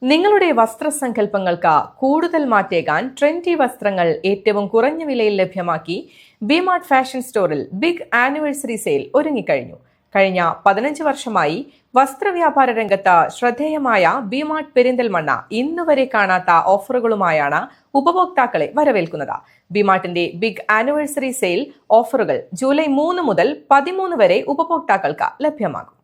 നിങ്ങളുടെ വസ്ത്രസങ്കല്പങ്ങൾക്ക് കൂടുതൽ മാറ്റേകാൻ ട്രെൻഡി വസ്ത്രങ്ങൾ ഏറ്റവും കുറഞ്ഞ വിലയിൽ ലഭ്യമാക്കി ബി-മാർട്ട് ഫാഷൻ സ്റ്റോറിൽ ബിഗ് ആനിവേഴ്സറി സെയിൽ ഒരുങ്ങിക്കഴിഞ്ഞു. കഴിഞ്ഞ 15 വർഷമായി വസ്ത്രവ്യാപാര രംഗത്ത് ശ്രദ്ധേയമായ ബി-മാർട്ട് പെരിന്തൽമണ്ണ ഇന്നുവരെ കാണാത്ത ഓഫറുകളുമായാണ് ഉപഭോക്താക്കളെ വരവേൽക്കുന്നത്. ബി-മാർട്ടിന്റെ ബിഗ് ആനിവേഴ്സറി സെയിൽ ഓഫറുകൾ ജൂലൈ 3 മുതൽ 13 വരെ ഉപഭോക്താക്കൾക്ക് ലഭ്യമാകും.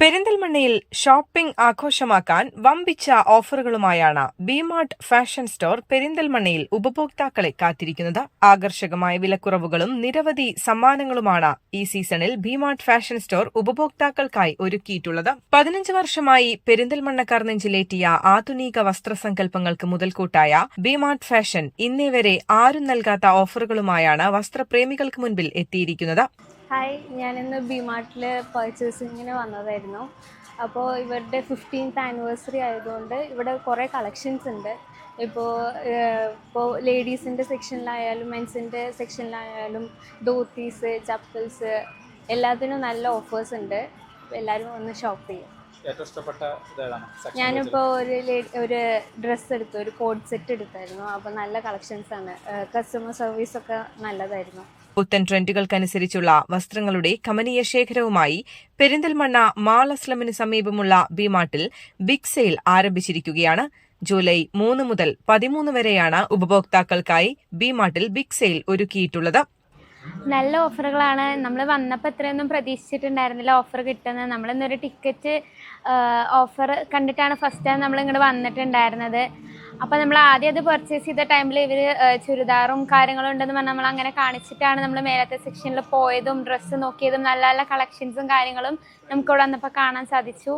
പെരിന്തൽമണ്ണയിൽ ഷോപ്പിംഗ് ആഘോഷമാക്കാൻ വമ്പിച്ച ഓഫറുകളുമായാണ് ബി-മാർട്ട് ഫാഷൻ സ്റ്റോർ പെരിന്തൽമണ്ണയിൽ ഉപഭോക്താക്കളെ കാത്തിരിക്കുന്നത്. ആകർഷകമായ വിലക്കുറവുകളും നിരവധി സമ്മാനങ്ങളുമാണ് ഈ സീസണിൽ ബി-മാർട്ട് ഫാഷൻ സ്റ്റോർ ഉപഭോക്താക്കൾക്കായി ഒരുക്കിയിട്ടുള്ളത്. 15 വർഷമായി പെരിന്തൽമണ്ണക്കാർ നെഞ്ചിലേറ്റിയ ആധുനിക വസ്ത്രസങ്കല്പങ്ങൾക്ക് മുതൽക്കൂട്ടായ ബി-മാർട്ട് ഫാഷൻ ഇന്നേ വരെ ആരും നൽകാത്ത ഓഫറുകളുമായാണ് വസ്ത്രപ്രേമികൾക്ക് മുൻപിൽ എത്തിയിരിക്കുന്നത്. ഹായ്, ഞാനിന്ന് ബി-മാർട്ടിൽ പർച്ചേസിങ്ങിന് വന്നതായിരുന്നു. അപ്പോൾ ഇവരുടെ 15th ആനിവേഴ്സറി ആയതുകൊണ്ട് ഇവിടെ കുറേ കളക്ഷൻസ് ഉണ്ട്. ഇപ്പോൾ ലേഡീസിൻ്റെ സെക്ഷനിലായാലും മെൻസിൻ്റെ സെക്ഷനിലായാലും ധോത്തീസ്, ചപ്പൽസ് എല്ലാത്തിനും നല്ല ഓഫേഴ്സ് ഉണ്ട്. എല്ലാവരും ഒന്ന് ഷോപ്പ് ചെയ്യും. ഞാനിപ്പോൾ ഒരു ഡ്രസ്സ് എടുത്തു, ഒരു കോഡ് സെറ്റ് എടുത്തായിരുന്നു. അപ്പോൾ നല്ല കളക്ഷൻസാണ്, കസ്റ്റമർ സർവീസൊക്കെ നല്ലതായിരുന്നു. പുത്തൻ ട്രെൻഡുകൾക്കനുസരിച്ചുള്ള വസ്ത്രങ്ങളുടെ കമനീയ ശേഖരവുമായി പെരിന്തൽമണ്ണ മാൾ അസ്ലമിന് സമീപമുള്ള ബി-മാർട്ടിൽ ബിഗ് സെയിൽ ആരംഭിച്ചിരിക്കുകയാണ്. ജൂലൈ 3 മുതൽ 13 വരെയാണ് ഉപഭോക്താക്കൾക്കായി ബി-മാർട്ടിൽ ബിഗ് സെയിൽ ഒരുക്കിയിട്ടുള്ളത്. നല്ല ഓഫറുകളാണ്. നമ്മൾ വന്നപ്പോൾ ഇത്രയൊന്നും പ്രതീക്ഷിച്ചിട്ടുണ്ടായിരുന്നില്ല ഓഫർ കിട്ടുന്നത്. നമ്മളിന്നൊരു ടിക്കറ്റ് ഓഫർ കണ്ടിട്ടാണ് ഫസ്റ്റ് ടൈം നമ്മൾ ഇങ്ങോട്ട് വന്നിട്ടുണ്ടായിരുന്നത്. അപ്പോൾ നമ്മൾ ആദ്യം അത് പർച്ചേസ് ചെയ്ത ടൈമിൽ ഇവർ ചുരിദാറും കാര്യങ്ങളും ഉണ്ടെന്ന് പറഞ്ഞാൽ നമ്മൾ അങ്ങനെ കാണിച്ചിട്ടാണ് നമ്മൾ മേലത്തെ സെക്ഷനിൽ പോയതും ഡ്രസ്സ് നോക്കിയതും. നല്ല നല്ല കളക്ഷൻസും കാര്യങ്ങളും നമുക്കിവിടെ വന്നപ്പോൾ കാണാൻ സാധിച്ചു.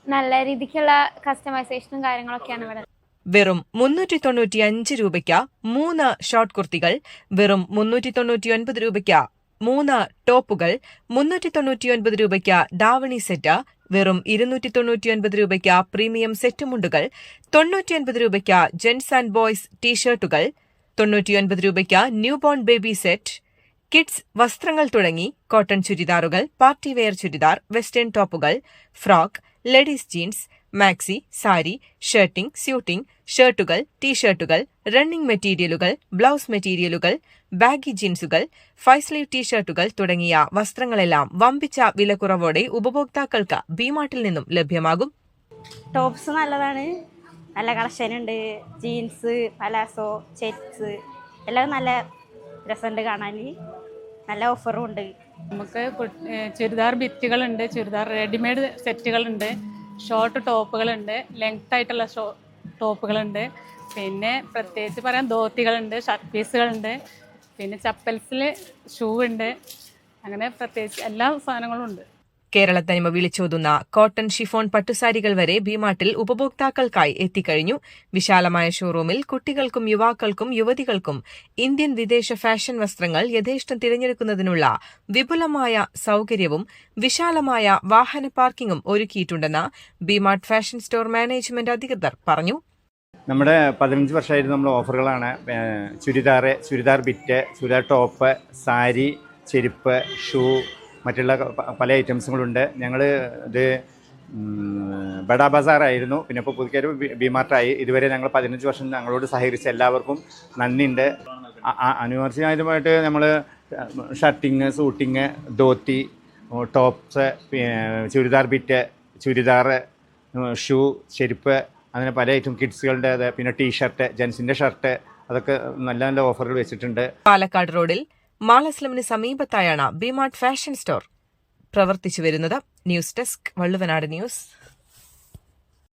നല്ല രീതിക്കുള്ള കസ്റ്റമൈസേഷനും കാര്യങ്ങളൊക്കെയാണ് ഇവിടെ. വെറും 395 രൂപയ്ക്ക് 3 ഷോർട്ട് കുർത്തികൾ, വെറും 399 രൂപയ്ക്ക് 3 ടോപ്പുകൾ, 399 രൂപയ്ക്ക് ദാവണി സെറ്റ്, വെറും 299 രൂപയ്ക്ക് പ്രീമിയം സെറ്റ് മുണ്ടുകൾ, 99 രൂപയ്ക്ക് ജെന്റ്സ് ആൻഡ് ബോയ്സ് ടീഷർട്ടുകൾ, 99 രൂപയ്ക്ക് newborn baby set, kids വസ്ത്രങ്ങൾ തുടങ്ങി കോട്ടൺ ചുരിദാറുകൾ, പാർട്ടി വെയർ ചുരിദാർ, വെസ്റ്റേൺ ടോപ്പുകൾ, frock, ladies jeans, maxi, sari, shirting, suiting, ഷർട്ടുകൾ, ടീഷർട്ടുകൾ, റണ്ണിംഗ് മെറ്റീരിയലുകൾ, ബ്ലൗസ് മെറ്റീരിയലുകൾ, ബാഗി ജീൻസുകൾ, 5 സ്ലീവ് ടീഷർട്ടുകൾ തുടങ്ങിയ വസ്ത്രങ്ങളെല്ലാം വമ്പിച്ച വിലക്കുറവോടെ ഉപഭോക്താക്കൾക്ക് ബി-മാർട്ടിൽ നിന്നും ലഭ്യമാകും. ടോപ്സ് നല്ലതാണ്, നല്ല കളക്ഷൻ ഉണ്ട്. ജീൻസ്, പലാസോ, ചെക്സ് എല്ലാം നല്ല രസമുണ്ട് കാണാൻ. നല്ല ഓഫറും ഉണ്ട്. നമുക്ക് ചുരിദാർ ബിറ്റുകളുണ്ട്, ചുരിദാർ റെഡിമെയ്ഡ് സെറ്റുകളുണ്ട്, ഷോർട്ട് ടോപ്പുകളുണ്ട്, ലെങ്ത് ആയിട്ടുള്ള ടോപ്പുകളുണ്ട്. പിന്നെ പ്രത്യേകിച്ച് പറയാൻ ധോത്തികളുണ്ട്, ഷർട്ട് പീസുകളുണ്ട്, പിന്നെ ചപ്പൽസിൽ ഷൂ ഉണ്ട്. അങ്ങനെ പ്രത്യേകിച്ച് എല്ലാ സാധനങ്ങളും ഉണ്ട്. കേരളത്തനിമ വിളിച്ചോതുന്ന കോട്ടൺ ഷിഫോൺ പട്ടുസാരികൾ വരെ ബി-മാർട്ടിൽ ഉപഭോക്താക്കൾക്കായി എത്തിക്കഴിഞ്ഞു. വിശാലമായ ഷോറൂമിൽ കുട്ടികൾക്കും യുവാക്കൾക്കും യുവതികൾക്കും ഇന്ത്യൻ വിദേശ ഫാഷൻ വസ്ത്രങ്ങൾ യഥേഷ്ടം തിരഞ്ഞെടുക്കുന്നതിനുള്ള വിപുലമായ സൌകര്യവും വിശാലമായ വാഹന പാർക്കിംഗും ഒരുക്കിയിട്ടുണ്ടെന്ന് ബി-മാർട്ട് ഫാഷൻ സ്റ്റോർ മാനേജ്മെന്റ് അധികൃതർ പറഞ്ഞു. നമ്മുടെ 15 വർഷമായിട്ട് നമ്മൾ ഓഫറുകളാണ്. ചുരിദാർ ബിറ്റ്, ചുരിദാർ ടോപ്പ്, സാരി, ചെരുപ്പ്, ഷൂ, മറ്റുള്ള പല ഐറ്റംസുകളുണ്ട്. ഞങ്ങൾ ഇത് ബഡാ ബസാറായിരുന്നു, പിന്നെ ഇപ്പോൾ പുതുക്കാർ ബി-മാർട്ടായി. ഇതുവരെ ഞങ്ങൾ 15 വർഷം ഞങ്ങളോട് സഹകരിച്ച എല്ലാവർക്കും നന്ദിയുണ്ട്. അനുവർത്തിയായിട്ട് നമ്മൾ shirting, suiting, dhoti, tops, churidar bit, churidar, shoe, ചെരുപ്പ്, അങ്ങനെ പല ഐറ്റം കിഡ്സുകളുടേത്, പിന്നെ ടീഷർട്ട്, ജെൻസിൻ്റെ ഷർട്ട്, അതൊക്കെ നല്ല നല്ല ഓഫറുകൾ വെച്ചിട്ടുണ്ട്. പാലക്കാട് റോഡിൽ മാൾ അസ്ലമിന് സമീപത്തായാണ് ബി-മാർട്ട് ഫാഷൻ സ്റ്റോർ പ്രവർത്തിച്ചു വരുന്നത്. News desk, Valluvanad news.